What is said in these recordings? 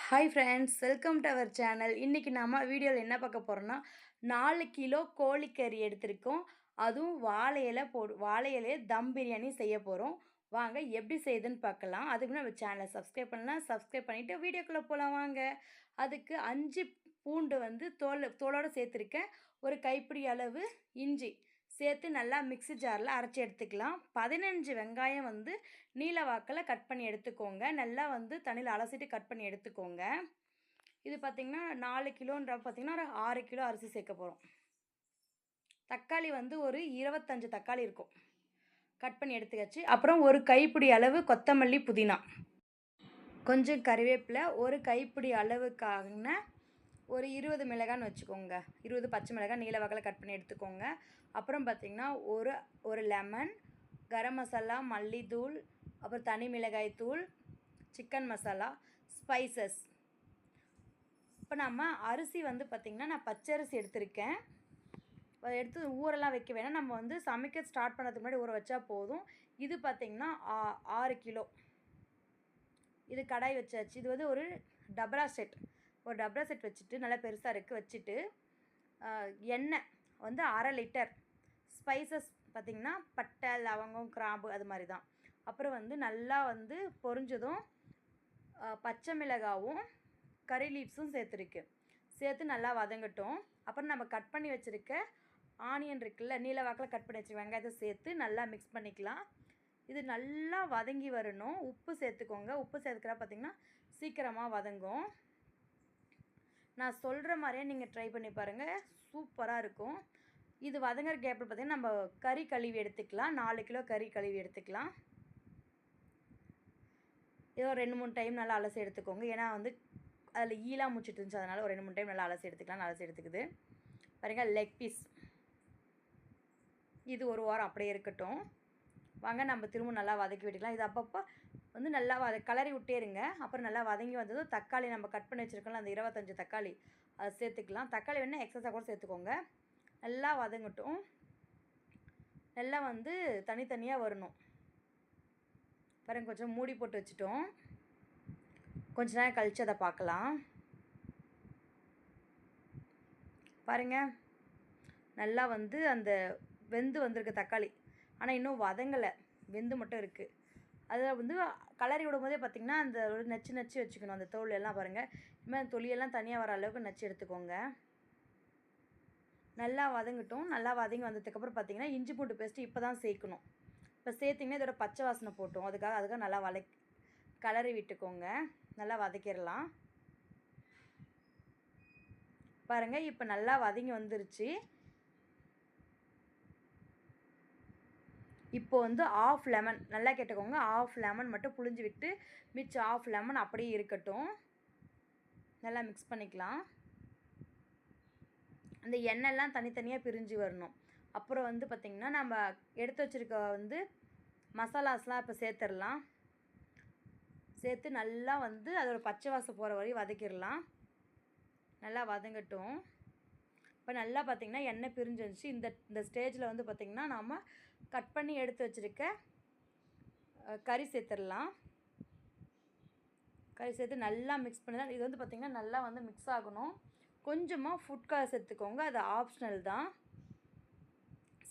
Hi friends, welcome to our channel. இன்றைக்கி நம்ம வீடியோவில் என்ன பார்க்க போகிறோம்னா, 4 கிலோ கோழிக்கறி எடுத்திருக்கோம். அதுவும் வாழை இலைய தம் பிரியாணி செய்ய போகிறோம். வாங்க எப்படி செய்யுதுன்னு பார்க்கலாம். அதுக்கு முன்னாடி நம்ம சேனலை சப்ஸ்கிரைப் பண்ணலாம். சப்ஸ்கிரைப் பண்ணிவிட்டு வீடியோக்குள்ளே போகலாம் வாங்க. அதுக்கு 5 பூண்டு வந்து தோலோடு சேர்த்துருக்கேன். ஒரு கைப்பிடி அளவு இஞ்சி சேர்த்து நல்லா மிக்ஸி ஜாரில் அரைச்சி எடுத்துக்கலாம். 15 வெங்காயம் வந்து நீல வாக்கில் கட் பண்ணி எடுத்துக்கோங்க. நல்லா வந்து தண்ணியில் அலசிட்டு கட் பண்ணி எடுத்துக்கோங்க. இது பார்த்திங்கன்னா 4 கிலோன்றப்ப பார்த்திங்கன்னா ஒரு 6 கிலோ அரிசி சேர்க்க போகிறோம். தக்காளி வந்து ஒரு 25 தக்காளி இருக்கும், கட் பண்ணி எடுத்துக்காச்சு. அப்புறம் ஒரு கைப்பிடி அளவு கொத்தமல்லி, புதினா, கொஞ்சம் கறிவேப்பிலை, ஒரு கைப்பிடி அளவுக்கான ஒரு 20 மிளகான்னு வச்சுக்கோங்க. 20 பச்சை மிளகாய் நீல வாக்கில் கட் பண்ணி எடுத்துக்கோங்க. அப்புறம் பார்த்திங்கன்னா ஒரு லெமன், கரம் மசாலா, மல்லித்தூள், அப்புறம் தனி மிளகாய் தூள், சிக்கன் மசாலா, ஸ்பைசஸ். இப்போ நம்ம அரிசி வந்து பார்த்திங்கன்னா நான் பச்சரிசி எடுத்திருக்கேன். எடுத்து ஊரெல்லாம் வைக்க வேணாம், நம்ம வந்து சமைக்க ஸ்டார்ட் பண்ணுறதுக்கு முன்னாடி ஊற வச்சா போதும். இது பார்த்திங்கன்னா 6 கிலோ. இது கடாய் வச்சாச்சு. இது வந்து ஒரு டபரா செட் வச்சுட்டு, நல்லா பெருசாக இருக்குது வச்சுட்டு, எண்ணெய் வந்து 1/2 லிட்டர். ஸ்பைசஸ் பார்த்திங்கன்னா பட்டை, லவங்கம், கிராம்பு அது மாதிரி தான். அப்புறம் வந்து நல்லா வந்து பொரிஞ்சதும் பச்சை மிளகாவும் கறி லீவ்ஸும் சேர்த்து நல்லா வதங்கட்டும். அப்புறம் நம்ம கட் பண்ணி வச்சுருக்க ஆனியன் இருக்குல்ல, நீல வாக்கில் கட் பண்ணி வச்சுருக்க வெங்காயத்தை சேர்த்து நல்லா மிக்ஸ் பண்ணிக்கலாம். இது நல்லா வதங்கி வரணும். உப்பு சேர்த்துக்கோங்க. உப்பு சேர்த்துக்கிறா பார்த்திங்கன்னா சீக்கிரமாக வதங்கும். நான் சொல்கிற மாதிரியே நீங்கள் ட்ரை பண்ணி பாருங்கள், சூப்பராக இருக்கும். இது வதங்குற கேப்பில் பார்த்திங்கன்னா நம்ம கறி கழுவி எடுத்துக்கலாம். 4 கிலோ கறி கழுவி எடுத்துக்கலாம். ஏதோ 2-3 டைம் நல்லா அலசி எடுத்துக்கோங்க. ஏன்னா வந்து அதில் ஈலாம் முடிச்சிட்டு இருந்துச்சு, அதனால் ஒரு 2-3 டைம் நல்லா அலசி எடுத்துக்குது. பாருங்கள், லெக் பீஸ். இது ஒரு வாரம் அப்படியே இருக்கட்டும். வாங்க நம்ம திரும்ப நல்லா வதக்கி விட்டுக்கலாம். இது அப்பப்போ வந்து நல்லா கலரி விட்டே இருங்க. அப்புறம் நல்லா வதங்கி வந்ததும் தக்காளி நம்ம கட் பண்ணி வச்சுருக்கோம்ல, அந்த 25 தக்காளி அதை சேர்த்துக்கலாம். தக்காளி வேணால் எக்ஸஸாக கூட சேர்த்துக்கோங்க. நல்லா வதங்கட்டும். நல்லா வந்து தனித்தனியாக வரணும். பாருங்கள், கொஞ்சம் மூடி போட்டு வச்சுட்டோம். கொஞ்ச நேரம் கழித்து அதை பார்க்கலாம். பாருங்கள், நல்லா வந்து அந்த வெந்து வந்திருக்கு தக்காளி. ஆனால் இன்னும் வதங்கலை, வெந்து மட்டும் இருக்குது. அதில் வந்து கலரி விடும்போதே பார்த்திங்கன்னா அந்த ஒரு நச்சு வச்சுக்கணும். அந்த தோல் எல்லாம் பாருங்கள், இனிமேல் தொலியெல்லாம் தனியாக வர அளவுக்கு நச்சு எடுத்துக்கோங்க. நல்லா வதங்கட்டும். நல்லா வதங்கி வந்ததுக்கப்புறம் பார்த்திங்கன்னா இஞ்சி பூண்டு பேஸ்ட்டு இப்போ தான் சேர்க்கணும். இப்போ சேர்த்திங்கன்னா இதோட பச்சை வாசனை போட்டோம். அதுக்காக நல்லா கலரி விட்டுக்கோங்க. நல்லா வதக்கிடலாம். பாருங்கள், இப்போ நல்லா வதங்கி வந்துருச்சு. இப்போ வந்து ஆஃப் லெமன், நல்லா கேட்டுக்கோங்க, ஆஃப் லெமன் மட்டும் புழிஞ்சு விட்டு மிச்சம் ஆஃப் லெமன் அப்படியே இருக்கட்டும். நல்லா மிக்ஸ் பண்ணிக்கலாம். அந்த எண்ணெய்லாம் தனித்தனியாக பிரிஞ்சு வரணும். அப்புறம் வந்து பார்த்திங்கன்னா நம்ம எடுத்து வச்சுருக்க வந்து மசாலாஸ்லாம் இப்போ சேர்த்துடலாம். சேர்த்து நல்லா வந்து அதோட பச்சை வாசம் போகிற வரையும் வதக்கிடலாம். நல்லா வதங்கட்டும். இப்போ நல்லா பார்த்திங்கன்னா எண்ணெய் பிரிஞ்சு வந்துச்சு. இந்த ஸ்டேஜில் வந்து பார்த்திங்கன்னா நாம் கட் பண்ணி எடுத்து வச்சுருக்க கறி சேர்த்துடலாம். கறி சேர்த்து நல்லா மிக்ஸ் பண்ணி தான், இது வந்து பார்த்திங்கன்னா நல்லா வந்து மிக்ஸ் ஆகணும். கொஞ்சமாக ஃபுட் கலர் சேர்த்துக்கோங்க, அது ஆப்ஷனல் தான்.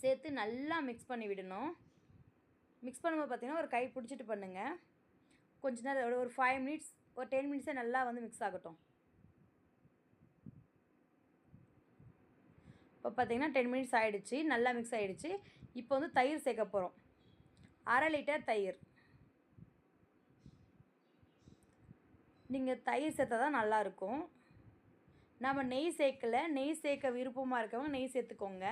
சேர்த்து நல்லா மிக்ஸ் பண்ணி விடணும். மிக்ஸ் பண்ணும்போது பார்த்திங்கன்னா ஒரு கை பிடிச்சிட்டு பண்ணுங்கள். கொஞ்ச நேரம் ஒரு 5 மினிட்ஸ், ஒரு 10 மினிட்ஸே நல்லா வந்து மிக்ஸ் ஆகட்டும். இப்போ பார்த்திங்கன்னா 10 மினிட்ஸ் ஆகிடுச்சு, நல்லா மிக்ஸ் ஆகிடுச்சு. இப்போ வந்து தயிர் சேர்க்க போகிறோம். 1/2 லிட்டர் தயிர். நீங்கள் தயிர் சேர்த்தா தான் நல்லாயிருக்கும். நம்ம நெய் சேர்க்கலை. நெய் சேர்க்க விருப்பமாக இருக்கவங்க நெய் சேர்த்துக்கோங்க.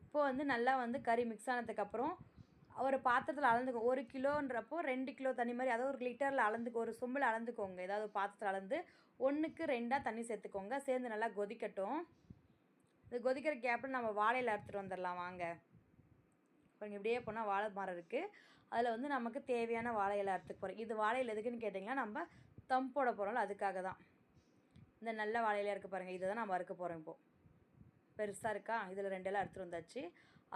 இப்போது வந்து நல்லா வந்து கறி மிக்ஸ் ஆனதுக்கப்புறம் ஒரு பாத்திரத்தில் அளந்துக்கோ. 1 கிலோன்றப்போ 2 கிலோ தண்ணி மாதிரி, அதாவது 1 லிட்டரில் ஒரு சொம்பில் அளந்துக்கோங்க. ஏதாவது ஒரு பாத்திரத்தில் அளந்து 1க்கு 2 தண்ணி சேர்த்துக்கோங்க. சேர்ந்து நல்லா கொதிக்கட்டும். இது கொதிக்கிற கேப்பில் நம்ம வாழையில் அறுத்துட்டு வந்துடலாம் வாங்க. பாருங்கள், இப்படியே போனால் வாழை மரம் இருக்குது. அதில் வந்து நமக்கு தேவையான வாழை இலை அறுத்துக்க போகிறோம். இது வாழை இலை எதுக்குன்னு கேட்டிங்கன்னா நம்ம தம் போட போகிறோம்ல, அதுக்காக தான். இந்த நல்ல வாழையில இருக்குது பாருங்கள், இதை தான் நம்ம அறுக்க போகிறோம். இப்போது பெருசாக இருக்கா, இதில் 2 இலை அறுத்துட்டு வந்தாச்சு.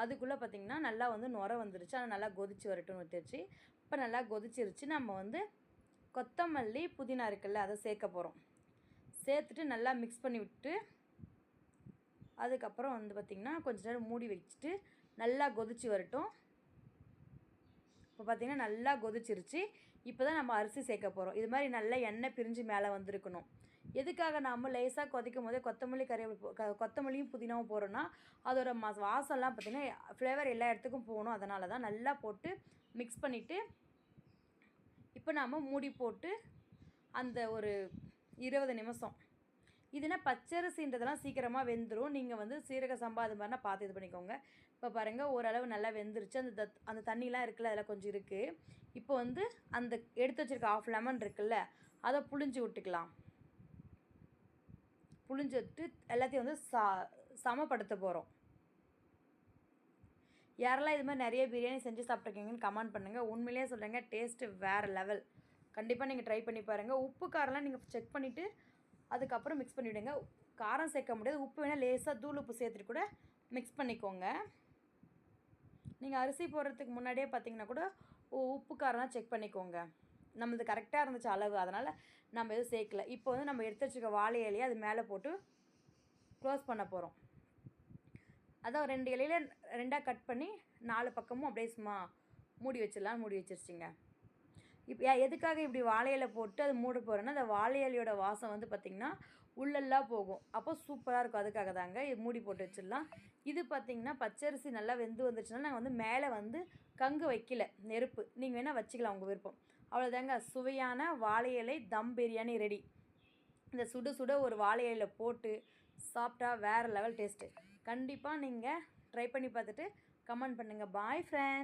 அதுக்குள்ளே பார்த்திங்கன்னா நல்லா வந்து நுர வந்துருச்சு. ஆனால் நல்லா கொதித்து வரட்டும்னு விட்டுருச்சு. இப்போ நல்லா கொதிச்சிருச்சு. நம்ம வந்து கொத்தமல்லி புதினா இருக்குல்ல, அதை சேர்க்க போகிறோம். சேர்த்துட்டு நல்லா மிக்ஸ் பண்ணி விட்டு அதுக்கப்புறம் வந்து பார்த்திங்கன்னா கொஞ்சம் நேரம் மூடி வச்சுட்டு நல்லா கொதிச்சு வரட்டும். இப்போ பார்த்திங்கன்னா நல்லா கொதிச்சிருச்சு. இப்போ தான் நம்ம அரிசி சேர்க்க போகிறோம். இது மாதிரி நல்லா எண்ணெய் பிரிஞ்சு மேலே வந்திருக்கணும். எதுக்காக நம்ம லேசாக கொதிக்கும் போதே கொத்தமல்லி கொத்தமல்லியும் புதினாவும் போடுறோன்னா அதோட வாசம்லாம் பார்த்திங்கன்னா ஃப்ளேவர் எல்லா இடத்துக்கும் போகணும். அதனால தான் நல்லா போட்டு மிக்ஸ் பண்ணிவிட்டு இப்போ நாம் மூடி போட்டு அந்த ஒரு 20 நிமிஷம். இதுனா பச்சரிசின்றதெல்லாம் சீக்கிரமாக வெந்துடும். நீங்கள் வந்து சீரக சம்பா அது மாதிரினா பார்த்து இது பண்ணிக்கோங்க. இப்போ பாருங்கள் ஓரளவு நல்லா வெந்துருச்சு. அந்த தண்ணிலாம் இருக்குல்ல, அதில் கொஞ்சம் இருக்குது. இப்போ வந்து அந்த எடுத்து வச்சுருக்க ஆஃப் லெமன் இருக்குல்ல, அதை புழிஞ்சு விட்டுக்கலாம். புழிஞ்சு விட்டு எல்லாத்தையும் வந்து சமப்படுத்த போகிறோம். யாரெல்லாம் இது மாதிரி நிறைய பிரியாணி செஞ்சு சாப்பிட்ருக்கீங்கன்னு கமெண்ட் பண்ணுங்கள். உண்மையிலேயே சொல்கிறேங்க, டேஸ்ட்டு வேறு லெவல். கண்டிப்பாக நீங்கள் ட்ரை பண்ணி பாருங்கள். உப்பு காரம்லாம் நீங்கள் செக் பண்ணிவிட்டு அதுக்கப்புறம் மிக்ஸ் பண்ணிவிடுங்க. காரம் சேர்க்க முடியாது, உப்பு வேணால் லேசாக தூள் உப்பு சேர்த்துட்டு கூட மிக்ஸ் பண்ணிக்கோங்க. நீங்கள் அரிசி போடுறதுக்கு முன்னாடியே பார்த்தீங்கன்னா கூட உப்பு காரம்லாம் செக் பண்ணிக்கோங்க. நம்மளது கரெக்டாக இருந்துச்சு அளவு, அதனால் நம்ம எதுவும் சேர்க்கல. இப்போ வந்து நம்ம எடுத்து வச்சுருக்க வாழை இலையை அது மேலே போட்டு க்ளோஸ் பண்ண போகிறோம். அதான் 2 இலையில 2ஆக கட் பண்ணி 4 பக்கமும் அப்படியே சும்மா மூடி வச்சிருச்சிங்க. இப்போ எதுக்காக இப்படி வாழை இலை போட்டு அது மூட போகிறேன்னா, அந்த வாழை இலையோட வாசம் வந்து பார்த்திங்கன்னா உள்ளெல்லாம் போகும். அப்போ சூப்பராக இருக்கும். அதுக்காக தாங்க மூடி போட்டு வச்சிடலாம். இது பார்த்திங்கன்னா பச்சரிசி நல்லா வெந்து வந்துச்சுன்னா நாங்கள் வந்து மேலே வந்து கங்கு வைக்கல, நெருப்பு. நீங்கள் வேணால் வச்சுக்கலாம், உங்கள் விருப்பம். அவ்வளோதாங்க, சுவையான வாழை இலை தம் பிரியாணி ரெடி. இந்த சுட சுட ஒரு வாழை இலையில போட்டு சாப்பிட்டா வேறு லெவல் டேஸ்ட்டு. கண்டிப்பாக நீங்கள் ட்ரை பண்ணி பார்த்துட்டு கமெண்ட் பண்ணுங்கள். Bye friends.